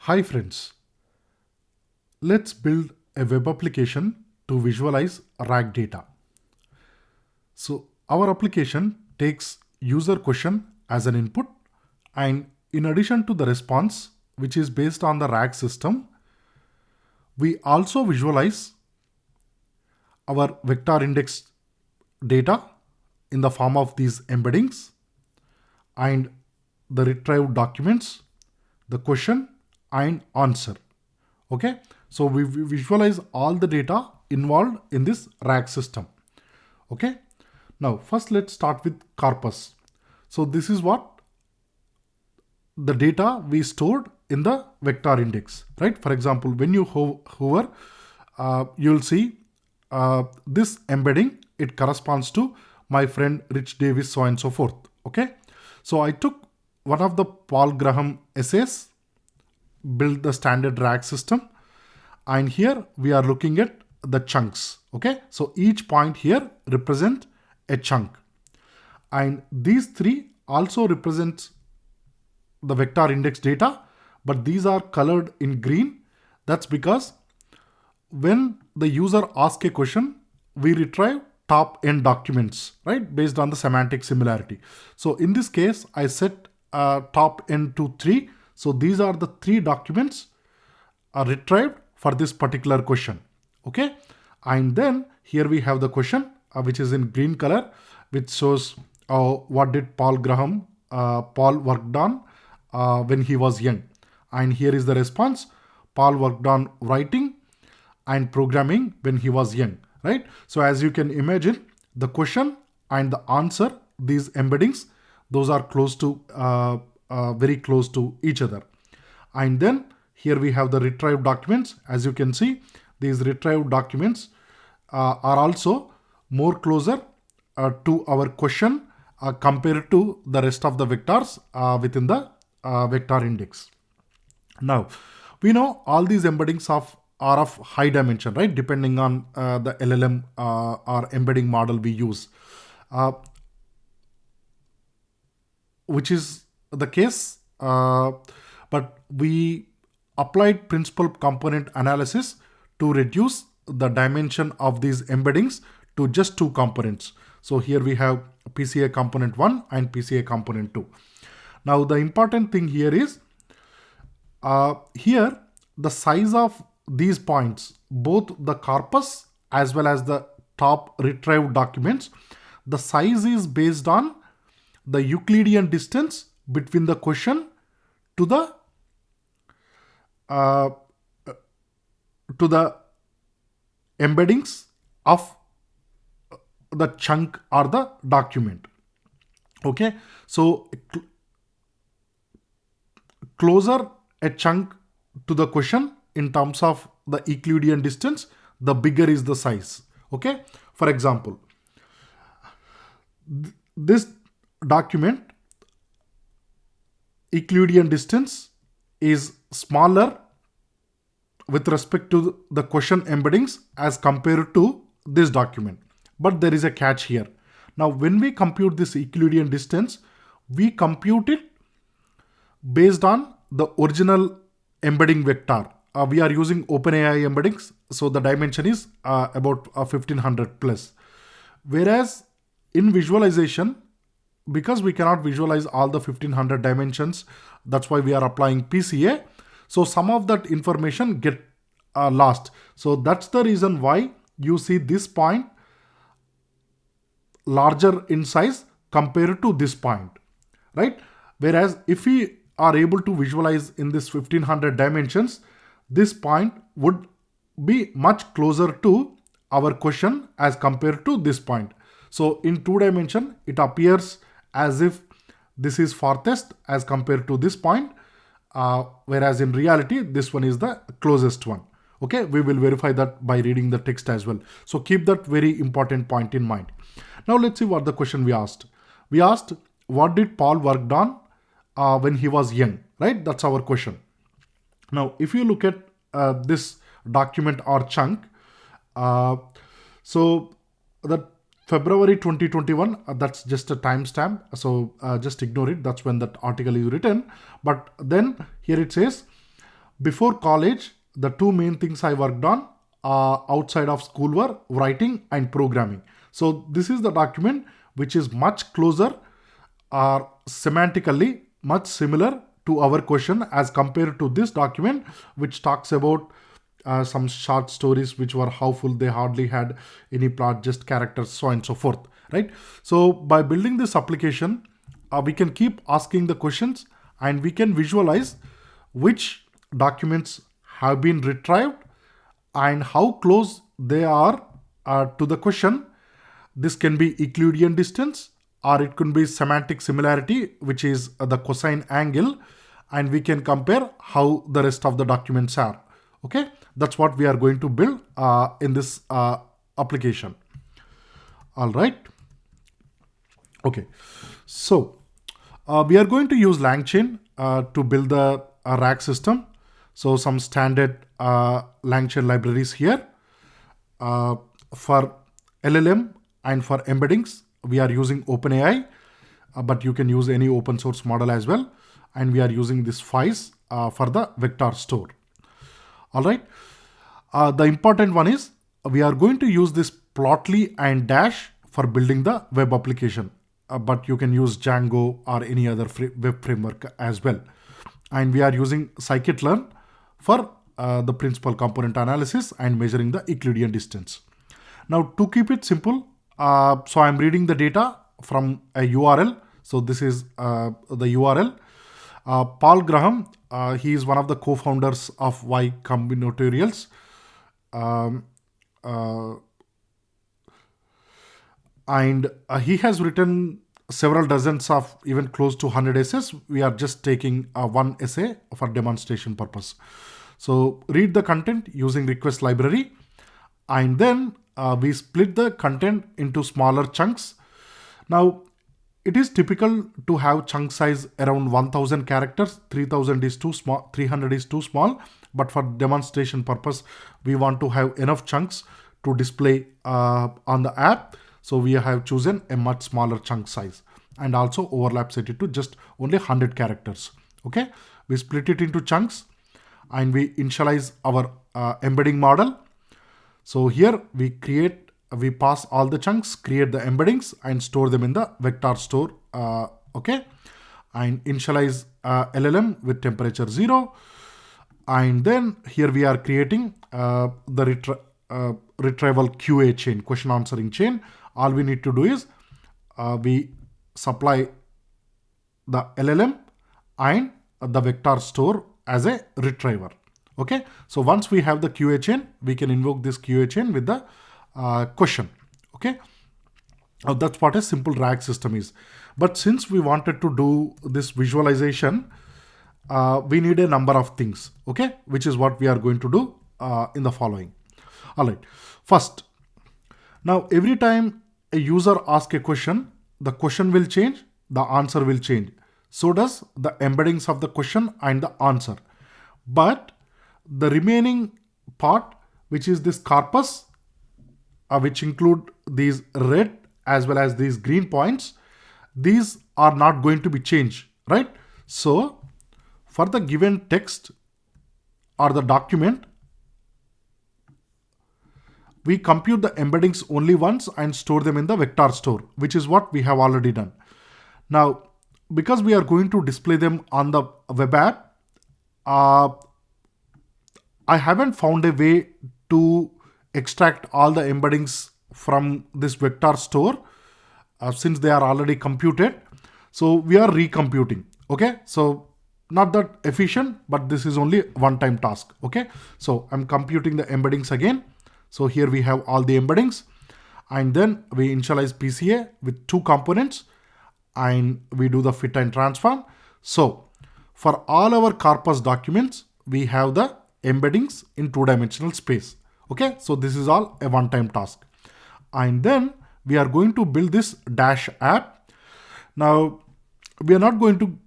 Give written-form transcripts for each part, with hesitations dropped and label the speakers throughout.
Speaker 1: Hi friends, let's build a web application to visualize RAG data. So our application takes user question as an input, and in addition to the response, which is based on the RAG system, we also visualize our vector index data in the form of these embeddings and the retrieved documents, the question and answer. Okay, so we visualize all the data involved in this RAG system. Okay, now first let's start with corpus. So this is what the data we stored in the vector index, right? For example, when you hover, you'll see this embedding. It corresponds to my friend Rich Davis, so on and so forth. Okay, so I took one of the Paul Graham essays, build the standard RAG system, and here we are looking at the chunks. Okay, so each point here represent a chunk, and these three also represents the vector index data, but these are colored in green. That's because when the user asks a question, we retrieve top end documents, right, based on the semantic similarity. So in this case, I set top end to 3. So these are the 3 documents are retrieved for this particular question. Okay, and then here we have the question which is in green color, which shows what did Paul worked on when he was young. And here is the response: Paul worked on writing and programming when he was young, right? So as you can imagine, the question and the answer, these embeddings, those are close to very close to each other. And then here we have the retrieved documents. As you can see, these retrieved documents are also more closer to our question compared to the rest of the vectors within the vector index. Now, we know all these embeddings are of high dimension, right? Depending on the LLM or embedding model we use, which is the case. But we applied principal component analysis to reduce the dimension of these embeddings to just 2 components. So here we have PCA component 1 and PCA component 2. Now the important thing here is here the size of these points, both the corpus as well as the top retrieved documents, the size is based on the Euclidean distance between the question to the embeddings of the chunk or the document. Okay, so closer a chunk to the question in terms of the Euclidean distance, the bigger is the size. Okay, for example, this document Euclidean distance is smaller with respect to the question embeddings as compared to this document. But there is a catch here. Now, when we compute this Euclidean distance, we compute it based on the original embedding vector. We are using OpenAI embeddings, so the dimension is about 1500 plus. Whereas in visualization, because we cannot visualize all the 1500 dimensions, that's why we are applying PCA. So some of that information get lost. So that's the reason why you see this point larger in size compared to this point, right? Whereas if we are able to visualize in this 1500 dimensions, this point would be much closer to our question as compared to this point. So in 2 dimension, it appears as if this is farthest as compared to this point, whereas in reality, this one is the closest one. Okay, we will verify that by reading the text as well. So keep that very important point in mind. Now let's see what the question we asked. We asked, what did Paul worked on when he was young, right? That's our question. Now, if you look at this document or chunk, so the February 2021, that's just a timestamp. So just ignore it. That's when that article is written. But then here it says, Before college, the two main things I worked on outside of school were writing and programming. So this is the document which is much closer or semantically much similar to our question as compared to this document, which talks about some short stories which were howful, they hardly had any plot, just characters, so on and so forth, right? So by building this application, we can keep asking the questions and we can visualize which documents have been retrieved and how close they are to the question. This can be Euclidean distance, or it could be semantic similarity, which is the cosine angle, and we can compare how the rest of the documents are. Okay, that's what we are going to build in this application. All right. Okay, so we are going to use LangChain to build the RAG system. So some standard LangChain libraries here. For LLM and for embeddings, we are using OpenAI, but you can use any open source model as well. And we are using this FICE for the vector store. All right. The important one is we are going to use this Plotly and Dash for building the web application, but you can use Django or any other web framework as well. And we are using scikit-learn for the principal component analysis and measuring the Euclidean distance. Now to keep it simple, so I'm reading the data from a URL. So this is the URL. Paul Graham, he is one of the co-founders of Y Combinatorials. And he has written several dozens of even close to 100 essays. We are just taking one essay for demonstration purpose. So read the content using request library, and then we split the content into smaller chunks. Now it is typical to have chunk size around 1000 characters. 3000 is too small, 300 is too small, but for demonstration purpose we want to have enough chunks to display on the app. So we have chosen a much smaller chunk size and also overlap set it to just only 100 characters. Okay, we split it into chunks and we initialize our embedding model. So here we pass all the chunks, create the embeddings and store them in the vector store. Okay, and initialize LLM with temperature 0. And then here we are creating the retrieval QA chain, question answering chain. All we need to do is we supply the LLM and the vector store as a retriever. Okay, so once we have the QA chain, we can invoke this QA chain with the question. Okay, now that's what a simple RAG system is. But since we wanted to do this visualization, we need a number of things. Okay, which is what we are going to do in the following. All right, first, now every time a user asks a question, the question will change, the answer will change. So does the embeddings of the question and the answer. But the remaining part, which is this corpus, which include these red as well as these green points, these are not going to be changed, right? So for the given text or the document, we compute the embeddings only once and store them in the vector store, which is what we have already done. Now, because we are going to display them on the web app, I haven't found a way to extract all the embeddings from this vector store since they are already computed. So we are recomputing. Okay, so not that efficient, but this is only one-time task. Okay, so I'm computing the embeddings again. So here we have all the embeddings, and then we initialize PCA with two components and we do the fit and transform. So for all our corpus documents, we have the embeddings in two-dimensional space. Okay, so this is all a one-time task. And then we are going to build this Dash app. Now we are not going to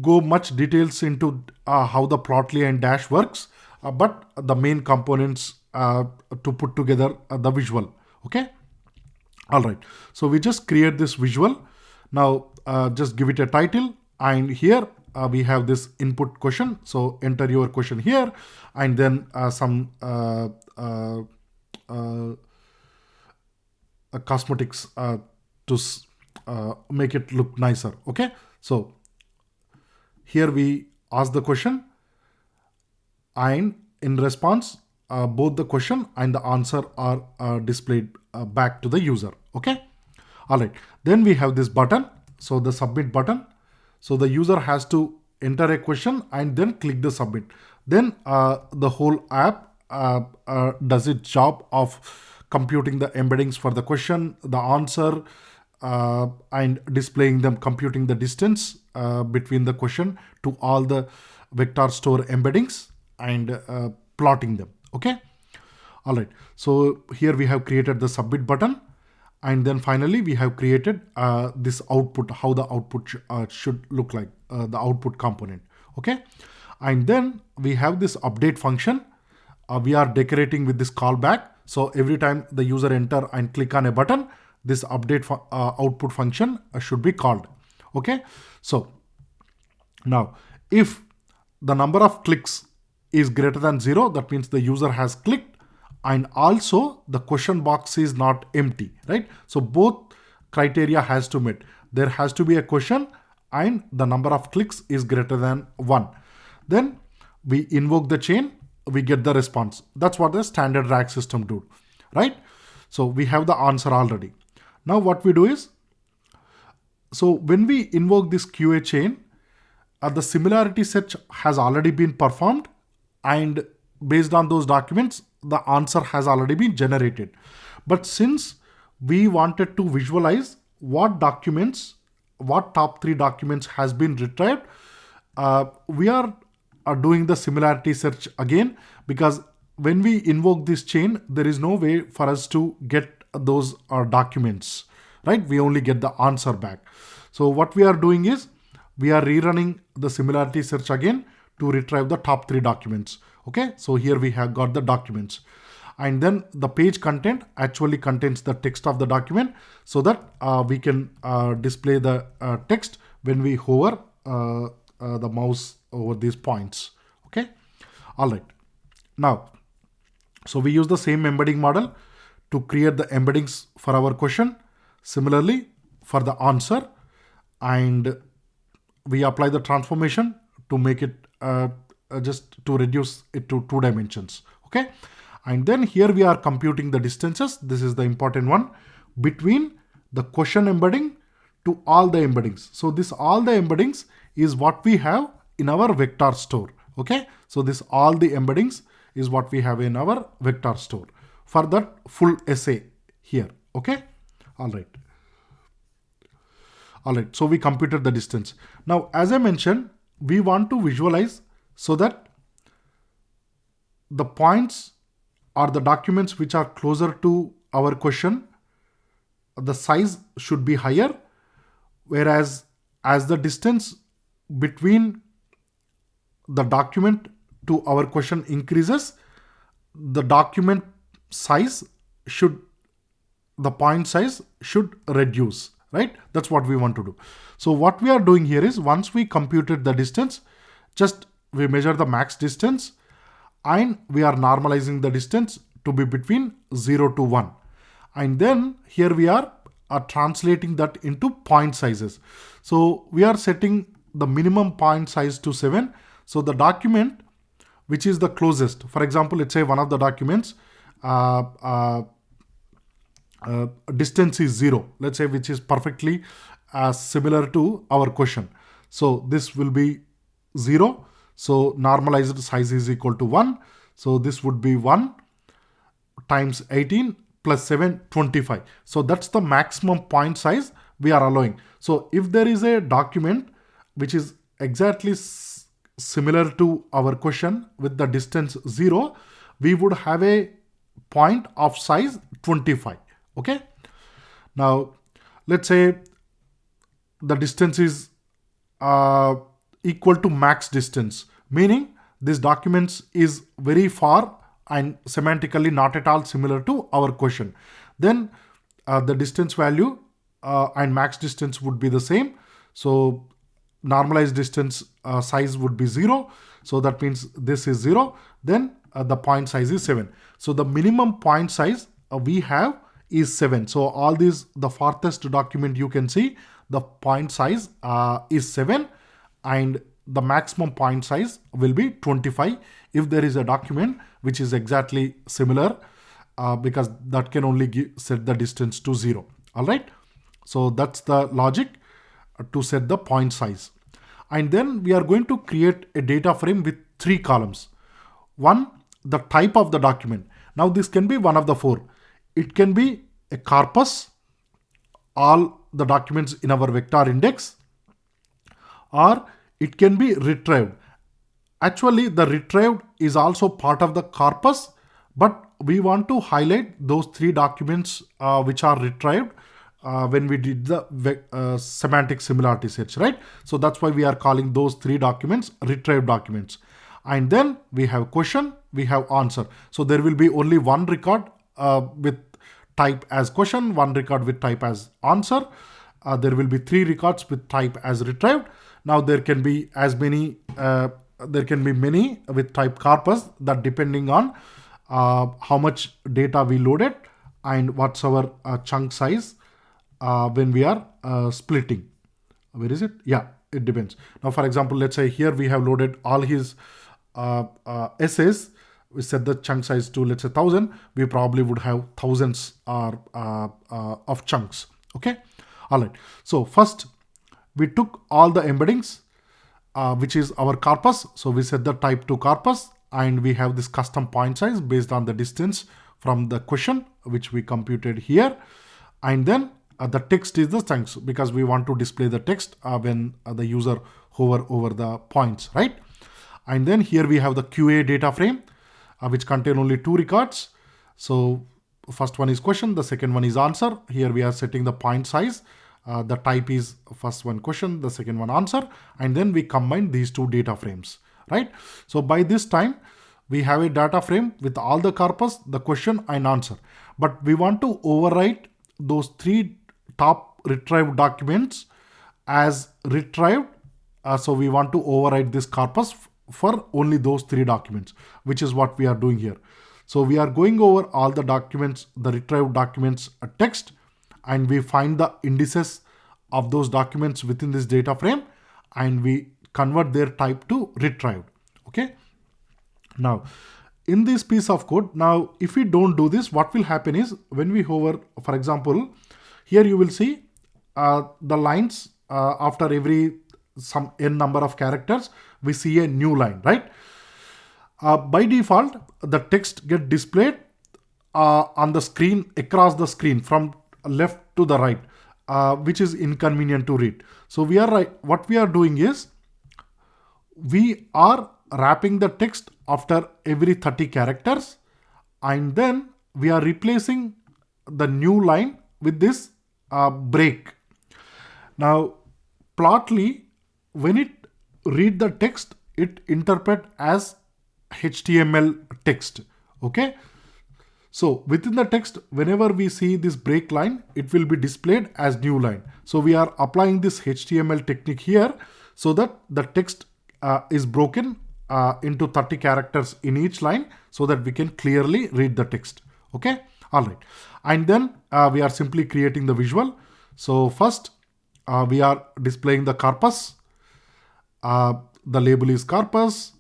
Speaker 1: go much details into how the Plotly and Dash works, but the main components to put together the visual. Okay, all right, so we just create this visual. Now just give it a title, and here we have this input question. So enter your question here, and then some cosmetics to make it look nicer. Okay, so here we ask the question, and in response, both the question and the answer are displayed back to the user. Okay, all right. Then we have this button, so the submit button. So the user has to enter a question and then click the submit. Then the whole app does its job of computing the embeddings for the question, the answer, and displaying them, computing the distance between the question to all the vector store embeddings and plotting them. Okay, all right. So here we have created the submit button, and then finally we have created this output, how the output should look like, the output component. Okay, and then we have this update function. We are decorating with this callback. So every time the user enter and click on a button, this update output function should be called. Okay, so now if the number of clicks is greater than 0, that means the user has clicked, and also the question box is not empty, right? So both criteria has to meet. There has to be a question and the number of clicks is greater than 1. Then we invoke the chain, we get the response. That's what the standard RAG system do, right? So we have the answer already. Now what we do is, so when we invoke this QA chain, the similarity search has already been performed, and based on those documents, the answer has already been generated. But since we wanted to visualize what documents, what top 3 documents has been retrieved, we are doing the similarity search again, because when we invoke this chain, there is no way for us to get those documents, right? We only get the answer back. So what we are doing is, we are rerunning the similarity search again to retrieve the top 3 documents. Okay, so here we have got the documents, and then the page content actually contains the text of the document, so that we can display the text when we hover the mouse over these points. Okay, all right. Now, so we use the same embedding model to create the embeddings for our question. Similarly, for the answer, and we apply the transformation to make it just to reduce it to 2 dimensions. Okay, and then here we are computing the distances. This is the important one, between the question embedding to all the embeddings. So this all the embeddings is what we have in our vector store. Okay, so this all the embeddings is what we have in our vector store for that full essay here. Okay, all right. All right, so we computed the distance. Now, as I mentioned, we want to visualize so that the points or the documents which are closer to our question, the size should be higher, whereas as the distance between the document to our question increases, the document size should, the point size should reduce, right? That's what we want to do. So what we are doing here is, once we computed the distance, just we measure the max distance, and we are normalizing the distance to be between 0 to 1. And then here we are translating that into point sizes. So we are setting the minimum point size to 7. So the document which is the closest, for example, let's say one of the documents distance is 0, let's say, which is perfectly similar to our question. So this will be 0. So normalized size is equal to 1. So this would be 1 times 18 plus 7, 25. So that's the maximum point size we are allowing. So if there is a document which is exactly similar to our question with the distance 0, we would have a point of size 25. Okay. Now, let's say the distance is equal to max distance, meaning this document is very far and semantically not at all similar to our question. Then the distance value and max distance would be the same. So normalized distance size would be 0. So that means this is 0. Then the point size is 7. So the minimum point size we have is 7. So all these, the farthest document you can see, the point size is 7, and the maximum point size will be 25 if there is a document which is exactly similar, because that can only set the distance to 0. All right. So that's the logic to set the point size. And then we are going to create a data frame with 3 columns. One, the type of the document. Now this can be one of the 4. It can be a corpus, all the documents in our vector index, or it can be retrieved. Actually, the retrieved is also part of the corpus, but we want to highlight those 3 documents which are retrieved when we did the semantic similarity search, right? So that's why we are calling those 3 documents retrieved documents. And then we have question, we have answer. So there will be only one record with type as question, one record with type as answer. There will be 3 records with type as retrieved. Now there can be as many, there can be many with type corpus, that depending on how much data we loaded and what's our chunk size when we are splitting. Where is it? Yeah, it depends. Now, for example, let's say here we have loaded all his essays. We set the chunk size to, let's say, 1000. We probably would have thousands of chunks. Okay. All right. So first we took all the embeddings, which is our corpus. So we set the type to corpus, and we have this custom point size based on the distance from the question, which we computed here. And then the text is the chunks, because we want to display the text when the user hover over the points, right? And then here we have the QA data frame, which contain only 2 records. So first one is question, the second one is answer. Here we are setting the point size. The type is first one question, the second one answer, and then we combine these 2 data frames, right? So by this time we have a data frame with all the corpus, the question and answer, but we want to overwrite those 3 top retrieved documents as retrieved. So we want to overwrite this corpus for only those 3 documents, which is what we are doing here. So we are going over all the documents, the retrieved documents text, and we find the indices of those documents within this data frame, and we convert their type to retrieved. Okay. Now in this piece of code, now if we don't do this, what will happen is when we hover, for example, here you will see the lines after every some n number of characters, we see a new line, right? By default, the text get displayed on the screen, across the screen from left to the right, which is inconvenient to read. So we are what we are doing is we are wrapping the text after every 30 characters, and then we are replacing the new line with this break. Now Plotly, when it read the text, it interpret as HTML text. Okay. So within the text, whenever we see this break line, it will be displayed as new line. So we are applying this HTML technique here so that the text is broken into 30 characters in each line, so that we can clearly read the text. Okay. All right. And then we are simply creating the visual. So first we are displaying the corpus. The label is corpus.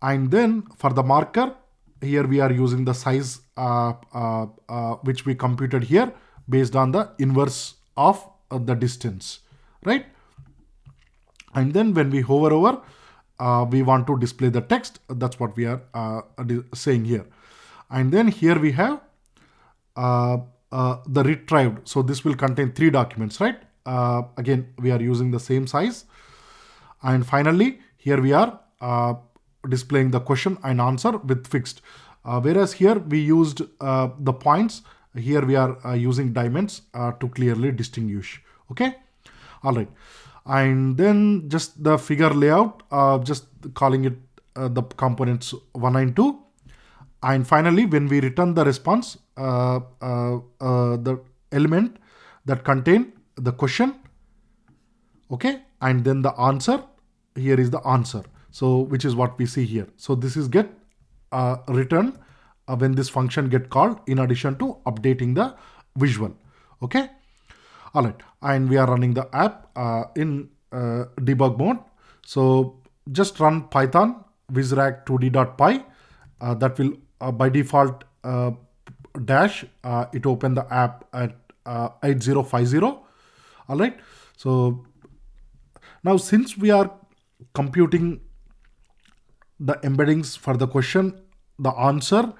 Speaker 1: And then for the marker, here we are using the size which we computed here based on the inverse of the distance, right? And then when we hover over, we want to display the text. That's what we are saying here. And then here we have the retrieved. So this will contain 3 documents, right? Again, we are using the same size. And finally, here we are displaying the question and answer with fixed. Whereas here we used the points, here we are using diamonds to clearly distinguish. Okay. All right. And then just the figure layout, just calling it the components 1 and 2. And finally, when we return the response, the element that contain the question, okay, and then the answer, here is the answer. So which is what we see here. So this is get return when this function get called, in addition to updating the visual. Okay. All right. And we are running the app in debug mode. So just run Python visrag2d.py. That will by default dash it open the app at 8050. All right. So now since we are computing the embeddings for the question, the answer,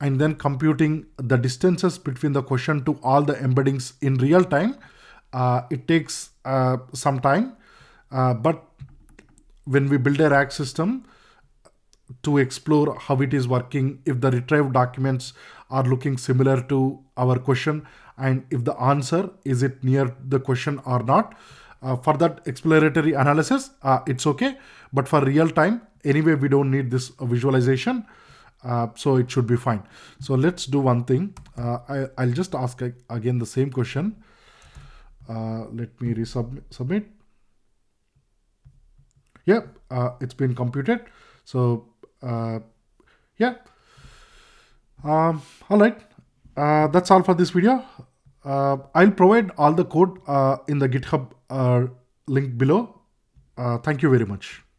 Speaker 1: and then computing the distances between the question to all the embeddings in real time, it takes some time. But when we build a RAG system to explore how it is working, if the retrieved documents are looking similar to our question, and if the answer is it near the question or not, for that exploratory analysis, it's okay. But for real time, anyway, we don't need this visualization. So it should be fine. So let's do one thing. I'll just ask again the same question. Let me resubmit. Yeah, it's been computed. So yeah. All right. That's all for this video. I'll provide all the code in the GitHub link below. Thank you very much.